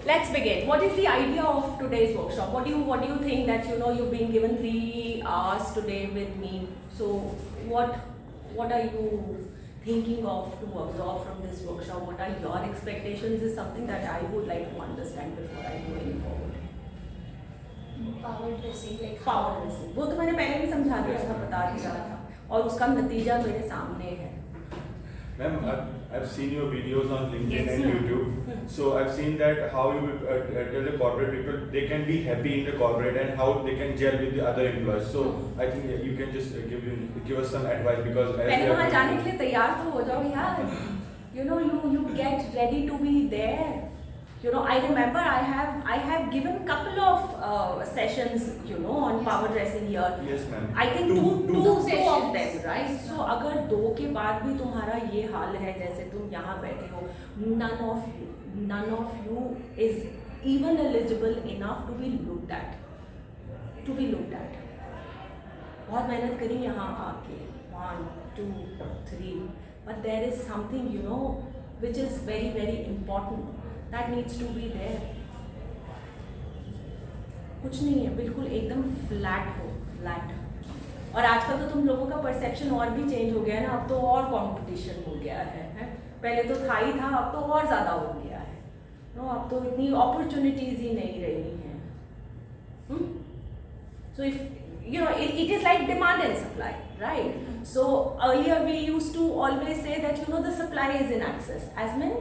let's begin. What is the idea of today's workshop? What do you think that you've been given 3 hours today with me? So what are you thinking of to absorb from this workshop? What are your expectations? Is something that I would like to understand before I go any forward. Power dressing like power dressing वो तो मैंने पहले भी समझा दिया था, बता दिया था, और उसका नतीजा मेरे सामने है. Ma'am, I've seen your videos on LinkedIn Yes, and ma'am. YouTube. So I've seen that how you tell the corporate people they can be happy in the corporate and how they can gel with the other employees. So I think you can just give us some advice because as पहले we are वहाँ going- जाने के लिए तैयार तो हो जाओ यार. You get ready to be there. I remember I have given couple of sessions on power dressing here. Yes, ma'am. I think two of sessions. them, right? So अगर 2 के बाद भी तुम्हारा ये हाल है जैसे तुम यहाँ बैठे हो, none of you is even eligible enough to be looked at. बहुत मेहनत करी यहाँ आके 1, 2, 3, but there is something which is very very important that needs to be there. कुछ नहीं है, बिल्कुल एकदम फ्लैट. और आजकल तो तुम लोगों का परसेप्शन और भी चेंज हो गया है ना. अब तो और कंपटीशन हो गया है. पहले तो था ही था, अब तो और ज़्यादा हो गया है. अब तो इतनी अपॉर्चुनिटीज ही नहीं रही हैं. So if it is like demand and supply, right? So earlier we used to always say that the supply is in excess. As men,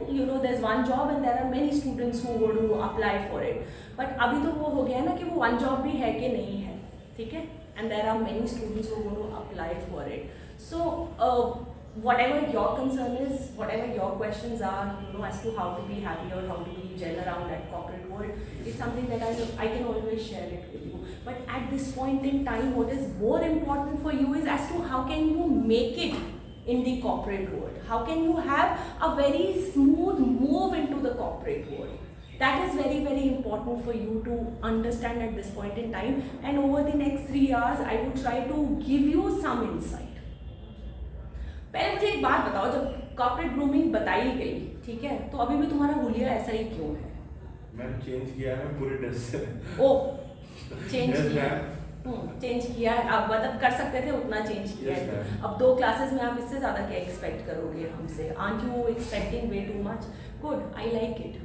there's one job and there are many students who go to apply for it. But अभी तो वो हो गया है ना कि वो one job भी है कि नहीं है, ठीक है? And there are many students who go to apply for it. So whatever your concern is, whatever your questions are, as to how to be happy or how to be gel around that corporate world, is something that I can always share it with you. But at this point in time, what is more important for you is as to how can you make it in the corporate world? How can you have a very smooth move into the corporate world? That is very very important for you to understand at this point in time. And over the next 3 hours, I would try to give you some insight. पहले मुझे एक बात बताओ, जब corporate grooming बताई गई, ठीक है, तो अभी भी तुम्हारा हुलिया ऐसा ही क्यों है? मैम चेंज किया है पूरे ड्रेस से. चेंज Yes, किया. ma'am. चेंज किया है. अब मतलब कर सकते थे उतना चेंज किया Yes, है. ma'am. अब 2 क्लासेस में आप इससे ज़्यादा क्या एक्सपेक्ट करोगे हमसे? Aunt you expecting way too much? Good, I like it.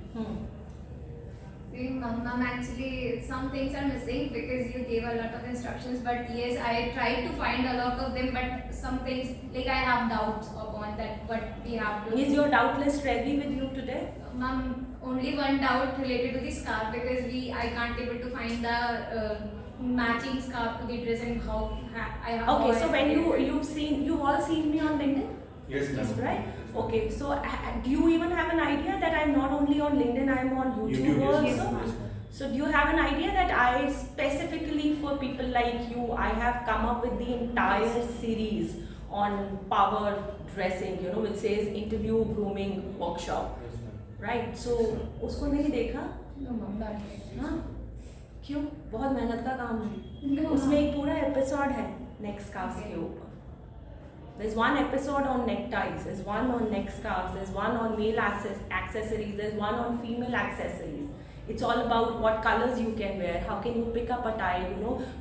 Ma'am, actually some things are missing because you gave a lot of instructions, but yes, I tried to find a lot of them, but some things like I have doubts upon that what we have to. Is your doubt list ready with you today? Ma'am, only one doubt related to the scarf because I can't able to find the matching scarf to the dress and how I have. Okay, so when you've all seen me on LinkedIn? Yes, ma'am. Yes, right? Okay, so do you even have an idea that I'm not only on LinkedIn, I'm on YouTube yes, also? ma'am. Yes, ma'am. So do you have an idea that I specifically for people like you, I have come up with the entire series on power dressing, which says interview grooming workshop, Yes, ma'am. right? So उसको नहीं देखा? No, ma'am, not. हाँ? क्यों? बहुत मेहनत का काम है. No, उसमें ma'am. एक पूरा एपिसोड है नेक स्कार्फ्स के ऊपर. There's one episode on neckties, there's one on neck scarves, there's one on male accessories, there's one on female accessories. It's all about what colors you can wear, how can you pick up a tie,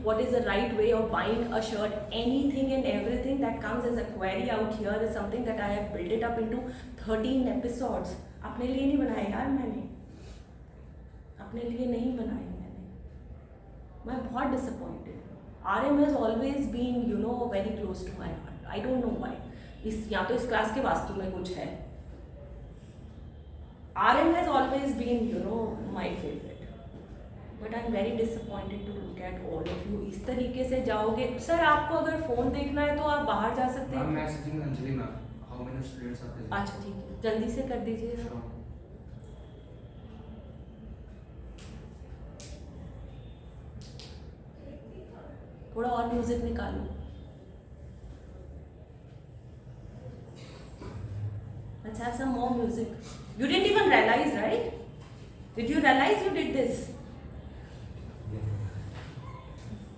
what is the right way of buying a shirt. Anything and everything that comes as a query out here is something that I have built it up into 13 episodes. अपने लिए नहीं बनाए यार मैंने, अपने लिए नहीं बनाए मैंने. मैं बहुत disappointed. RM has always been, very close to my heart. I don't know why. या तो इस क्लास के वास्तु में कुछ है. RM has always been, my favorite. But I'm very disappointed to look at all of you. इस तरीके से जाओगे. सर आपको अगर फोन देखना है तो आप बाहर जा सकते हैं. मैं messaging Anjali ma'am. How many students are there? अच्छा ठीक है, जल्दी से कर दीजिए. Sure. थोड़ा और म्यूजिक निकालो. Let's have some more music. You didn't even realize, right? Did you realize you did this?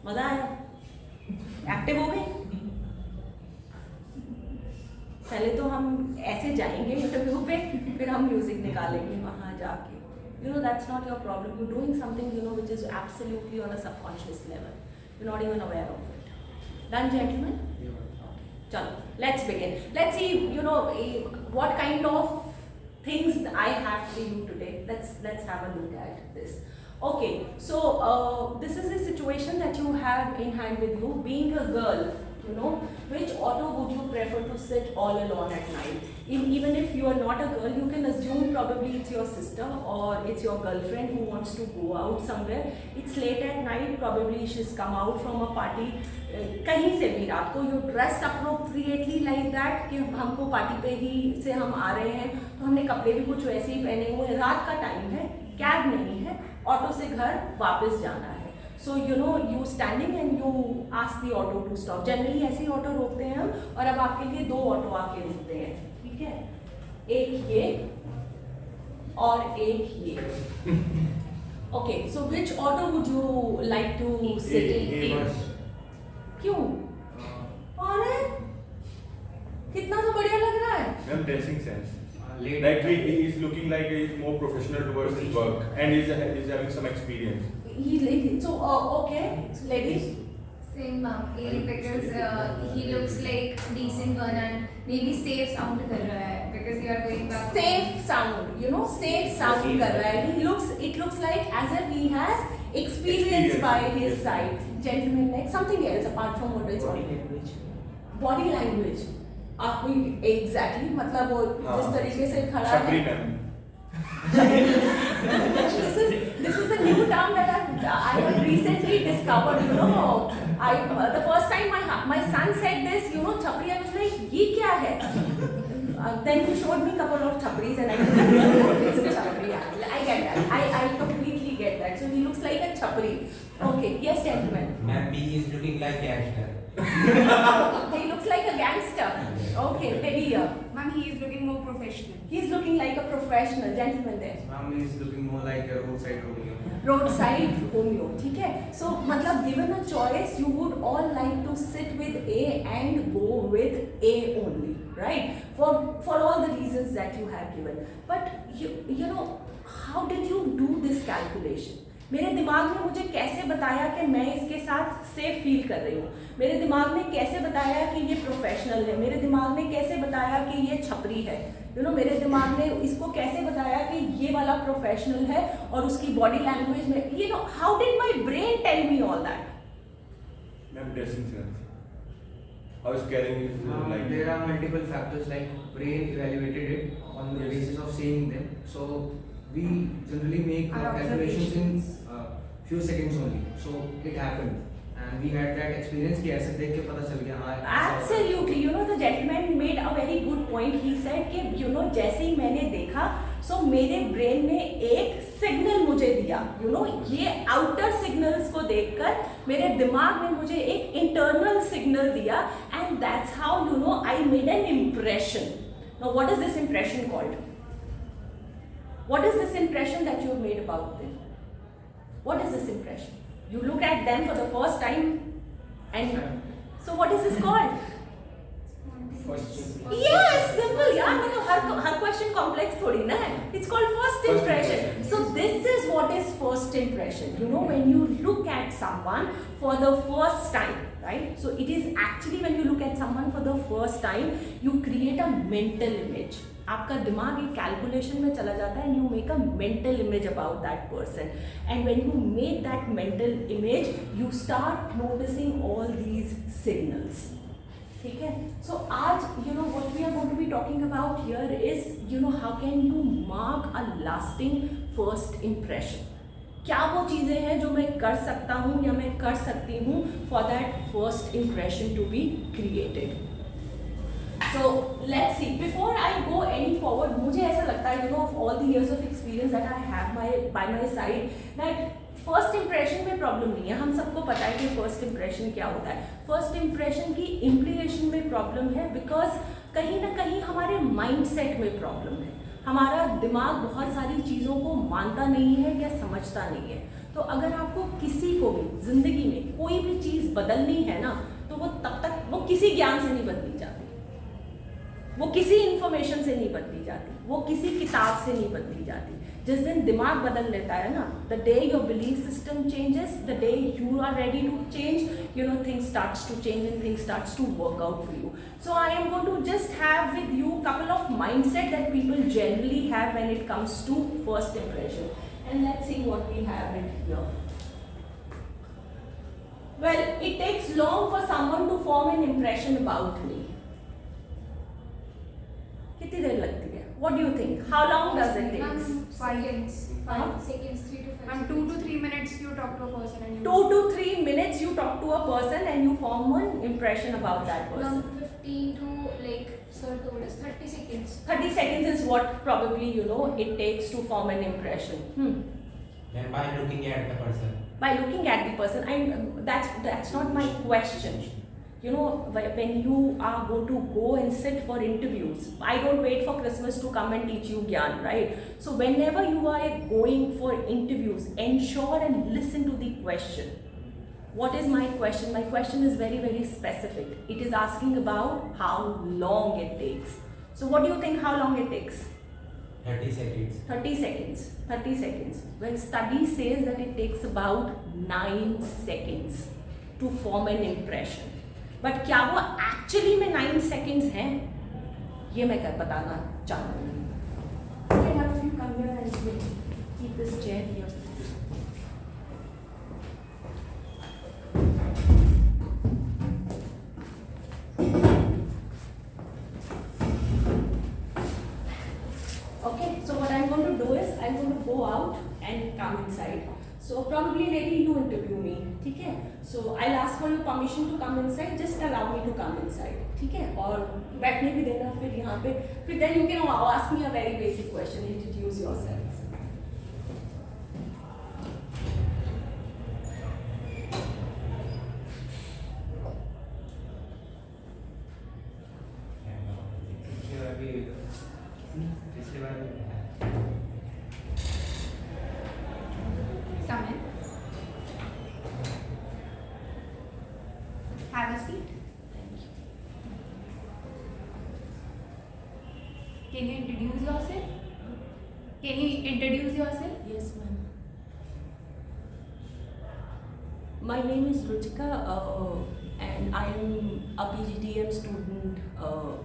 मजा आया? एक्टिव हो गए? पहले तो हम ऐसे जाएंगे इंटरव्यू पे, फिर हम म्यूजिक निकालेंगे वहाँ जाके. You know, that's not your problem. You're doing something, you know, which is absolutely on a subconscious level. You're not even aware of it. Done, gentlemen? Chalo, let's begin. Let's see, you know, what kind of things I have for you today. Let's have a look at this. Okay, so this is a situation that you have in hand with you. Being a girl, you know, which auto would you prefer to sit all alone at night? Even if you are not a girl, you can assume probably it's your sister or it's your girlfriend who wants to go out somewhere. It's late at night, probably she's come out from a party. कहीं से भी रात को, you dressed appropriately like that कि हमको party पे ही से हम आ रहे हैं, तो हमने कपड़े भी कुछ वैसे ही पहने हुए हैं, रात का टाइम है, कैब नहीं है, ऑटो से घर वापस जाना है. So you know, you standing and you ask the auto to stop. Generally ऐसे ही ऑटो रोकते हैं हम, और अब आपके लिए 2 ऑटो आके रुकते हैं, ठीक है? एक ये और एक ये. Okay, so which auto would you like to sit in? क्यों? कौन है? कितना तो बढ़िया लग रहा है. Ma'am, dressing sense. Late. Like he is looking like he is more professional towards his work and he's having some experience. So okay, ladies. Same ma'am, because he looks like decent one and maybe safe sound कर रहा है because you are going back. Safe sound, you know, safe sound कर रहा है. It looks like as if he has experience by his side. Gentlemen, like something else apart from what is body language. Body language. आप exactly मतलब वो जिस तरीके से खड़ा है. Chapri ma'am. This is a new term that I have recently discovered. You know, the first time my son said this, you know, chapri, I was like, ये क्या है? Then he showed me a couple of chapris and I said, it's a chapri. I get that. I completely get that. So he looks like a chapri. Okay, yes, gentlemen. Ma'am, he is looking like gangster. He looks like a gangster. Okay, baby here. Ma'am, he is looking more professional. He's looking like a professional. Gentleman there. Mom is looking more like a roadside Romeo. Roadside Romeo, ठीक है? So मतलब given a choice, you would all like to sit with A and go with A only, right? For all the reasons that you have given. But you know, how did you do this calculation? मेरे दिमाग ने मुझे कैसे बताया कि मैं इसके साथ सेफ फील कर रही हूँ? मेरे दिमाग ने कैसे बताया कि ये प्रोफेशनल है? मेरे दिमाग ने कैसे बताया कि ये छपरी है? You know, मेरे दिमाग ने इसको कैसे बताया कि ये वाला प्रोफेशनल है और उसकी बॉडी लैंग्वेज में, you know, how did my brain tell me all that? Ma'am, dressing sense. How is carrying his like? There are multiple factors like brain evaluated it on the basis of seeing them. So we generally make Our calculations in observations. few seconds only. So it happened, and we had that experience कि ऐसे देख के पता चल गया हाँ. ऐसा होता है. Absolutely, you know, the gentleman made a very good point. He said कि you know, जैसे ही मैंने देखा, so मेरे ब्रेन ने एक सिग्नल मुझे दिया. You know, ये आउटर सिग्नल्स को देखकर मेरे दिमाग ने मुझे एक इंटरनल सिग्नल दिया, and that's how, you know, I made an impression. Now, what is this impression called? What is this impression that you have made about them? What is this impression? You look at them for the first time, and so what is this called? Yes, simple. यार मतलब हर question complex थोड़ी ना है. It's called first impression. So this is what is first impression. You know, when you look at someone for the first time, right? So it is actually when you look at someone for the first time, you create a mental image. आपका दिमाग एक calculation में चला जाता है and you make a mental image about that person, and when you make that mental image, you start noticing all these signals. ठीक है? So आज you know what we are going to be talking about here is you know how can you mark a lasting first impression. क्या वो चीज़ें हैं जो मैं कर सकता हूँ या मैं कर सकती हूँ for that first impression to be created. So let's see. Before I go any forward, मुझे ऐसा लगता है, you know, of all the years of experience that I have by my side, that first impression में problem नहीं है. हम सबको पता है कि first impression क्या होता है. First impression की implication में problem है because कहीं ना कहीं हमारे mindset में problem है. हमारा दिमाग बहुत सारी चीज़ों को मानता नहीं है या समझता नहीं है. तो अगर आपको किसी को भी जिंदगी में कोई भी चीज़ बदलनी है ना, तो वो तब तक वो किसी ज्ञान से नहीं बदली जाती. वो किसी इंफॉर्मेशन से नहीं बदली जाती, वो किसी किताब से नहीं बदली जाती। जिस दिन दिमाग बदल लेता है ना, the day your belief system changes, the day you are ready to change, you know, things starts to change and things starts to work out for you. So I am going to just have with you couple of mindset that people generally have when it comes to first impression, and let's see what we have it here. Well, it takes long for someone to form an impression about me. कितनी देर लगती है? What do you think? How long does it take? Seconds. Huh? 5 seconds, 3 to 5 Ma'am, seconds. 2 to 3 minutes you talk to a person and you 2 to 3 minutes you talk to a person and you form an impression about that person. Ma'am, 15 to like sir told us 30 seconds. 30 seconds is what probably, you know, it takes to form an impression. Then by looking at the person. By looking at the person, and that's not my question. You know, when you are going to go and sit for interviews, I don't wait for Christmas to come and teach you gyan, right? So whenever you are going for interviews, ensure and listen to the question. What is my question? My question is very, very specific. It is asking about how long it takes. So what do you think how long it takes? 30 seconds. 30 seconds. 30 seconds. When study says that it takes about 9 seconds to form an impression. But क्या वो actually में 9 seconds हैं? ये मैं बताना चाहती हूँ. Okay, now if you come here and keep this chair here. Okay, so what I'm going to do is I'm going to go out and come inside. So probably maybe you interview me, ठीक है? So I'll ask for your permission to come inside. Just allow me to come inside, ठीक है? और बैठने भी देना फिर यहाँ पे. फिर then you can ask me a very basic question. Introduce yourselves. come in. Have a seat. Can you introduce yourself? Can you introduce yourself? Yes, ma'am. My name is Ruchika, and I am a PGDM student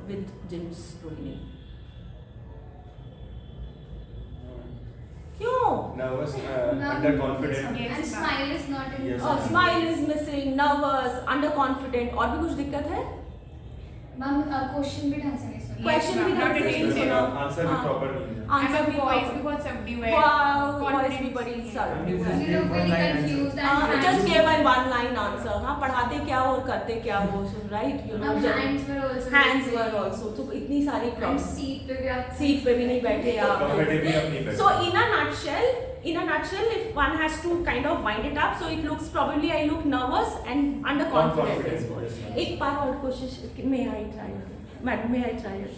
with JIMS Rohini. क्यों? Nervous, Ma'am, underconfident. Yes, And ma'am. smile is not in Yes, और smile is missing, nervous, underconfident. और भी कुछ दिक्कत है? Ma'am, question भी ढंग से नहीं सुना. Question भी ma'am, ढंग से not नहीं at all. सुना. Answer भी हाँ. proper नहीं है. Answer And भी my voice proper. भी बहुत subdued है. Wow, voice Confidence भी बड़ी नहीं है. subdued Just है. You look give very one line confused answer. and Just hands- gave a one line answer. हाँ, पढ़ाते क्या और करते क्या वो, right? You know, Ma'am, just- hands were also hands very- were also. तो इतनी सारी And problems. seat पे भी आप सीट पे भी नहीं बैठे आप. Comfortably अपनी बैठ. So in a nutshell, if one has to kind of wind it up, so it looks probably I look nervous and underconfident as well. Yes, ma'am. एक बार और कोशिश, may I try it? Madam, may I try it?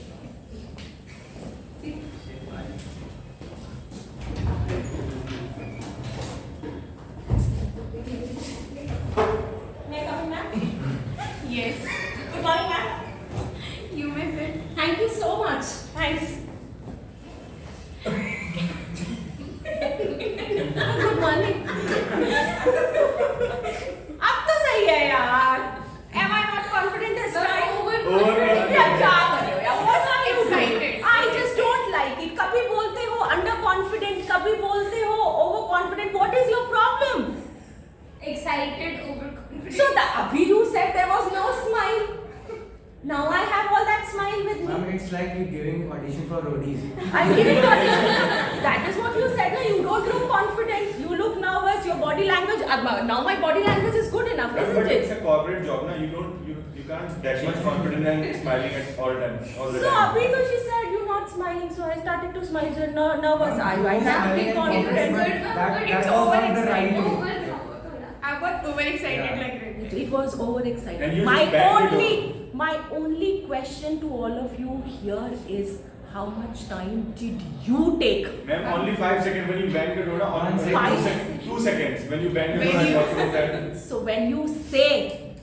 May I come in, ma'am? Yes. Good morning, ma'am. You may sit. Thank you so much. Thanks. Good morning. अब तो सही है यार. Am I not confident this time? यार क्या कर रहे हो यार? What are you doing? Excited. I just don't like it. कभी बोलते हो underconfident, कभी बोलते हो overconfident. What is your problem? excited, overconfident. So अभी you said there was no smile. Now I have all that smile with me. Ma'am, it's like you giving audition for roadies. I'm giving audition. That is what you said. No, you don't look confident. You look nervous. Your body language. Now my body language is good enough, But isn't it's it? a corporate job, na. You can't that much confident and smiling at all time, all the So time. abhi to she said you're not smiling. So I started to smile. So nervous. I have to Smiling be and confident. confident, Good, that good, was it's not the overexcited. right way. I got overexcited Yeah. like that. It was overexcited. And you My just backed it only question to all of you here is how much time did you take? Ma'am, only 5 seconds when you bang the door, na, on 1 2 second. seconds. 2 seconds when you bang the When door. you- I talked about that. So when you say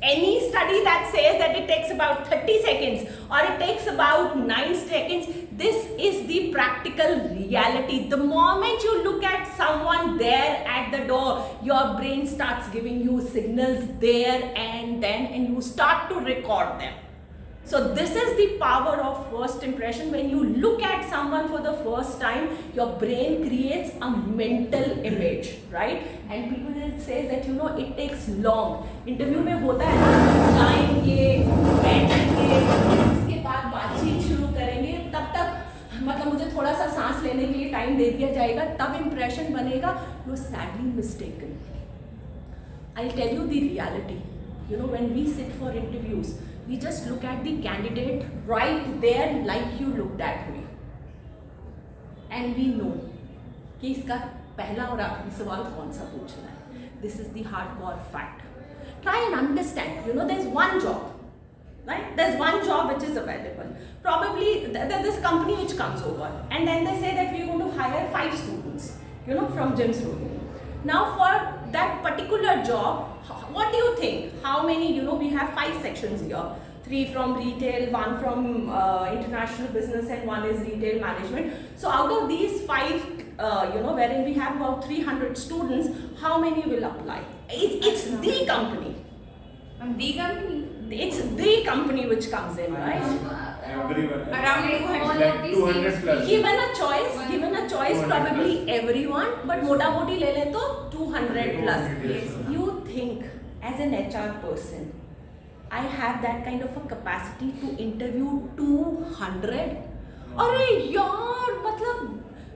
any study that says that it takes about 30 seconds or it takes about 9 seconds, this is the practical reality. The moment you look at someone there at the door, your brain starts giving you signals there and then, and you start to record them. So this is the power of first impression. When you look at someone for the first time, your brain creates a mental image, right? And people will say that, you know, it takes long. Interview में होता है ना, जाएंगे, बैठेंगे, उसके बाद बातचीत शुरू करेंगे, तब तक मतलब मुझे थोड़ा सा सांस लेने के लिए टाइम दे दिया जाएगा, तब impression बनेगा. You're sadly mistaken. I'll tell you the reality. You know, when we sit for interviews, we just look at the candidate right there like you looked at me. And we know कि इसका पहला और आखिरी सवाल कौन सा पूछना है. This is the hardcore fact. Try and understand. You know, there's one job, right? There's one job which is available. Probably there's this company which comes over, and then they say that we're going to hire 5 students, you know, from James Road. Now for that particular job, what do you think? How many, you know, we have 5 sections here. 3 from retail, 1 from international business, and 1 is retail management. So out of these 5, you know, wherein we have about 300 students, how many will apply? It's the company. The company. It's the company which comes in, right? Everyone. Around all Like of these 200 things. plus. Given a choice, 200 probably plus. everyone, but mota moti le le to 200 plus. 200 yes. You think as an HR person, I have that kind of a capacity to interview 200? अरे यार, मतलब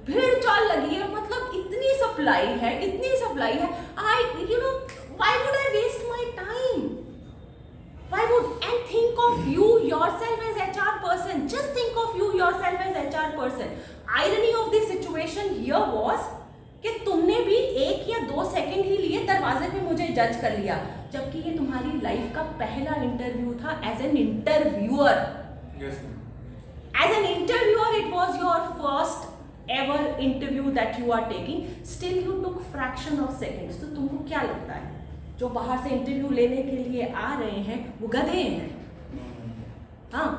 भीड़ चाल लगी है, मतलब इतनी supply है. You know, why would I waste my time? Why would? And think of you yourself as HR person. Just think of you yourself as HR person. Irony of the situation here was कि तुमने भी 1 या 2 second ही लिए, दरवाजे पे मुझे जज कर लिया, जबकि ये तुम्हारी लाइफ का पहला इंटरव्यू था as an interviewer. Yes. As an interviewer, it was your first ever interview that you are taking. Still you took fraction of seconds. तो तुमको क्या लगता है जो बाहर से इंटरव्यू लेने के लिए आ रहे हैं वो गधे हैं? हाँ,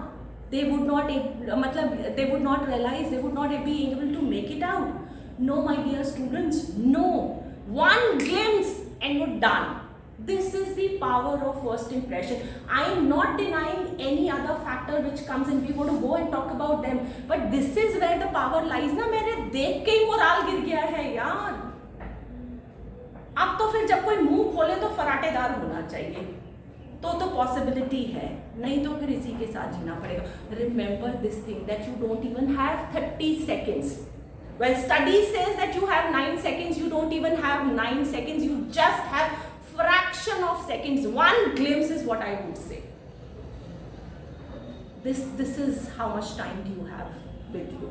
they would not realize, they would not be able to make it out. No, my dear students, no. One glimpse and you're done. This is the power of first impression. I am not denying any other factor which comes in. We're going to go and talk about them. But this is where the power lies. ना मेरे देख के ही morale गिर गया है यार. अब तो फिर जब कोई मुंह खोले तो फराटेदार होना चाहिए. तो पॉसिबिलिटी है, नहीं तो फिर इसी के साथ जीना पड़ेगा. Remember this thing that you don't even have 30 seconds. Well, study says that you have 9 seconds. You don't even have 9 seconds. You just have fraction of seconds. One glimpse is what I would say. This is how much time do you have with you.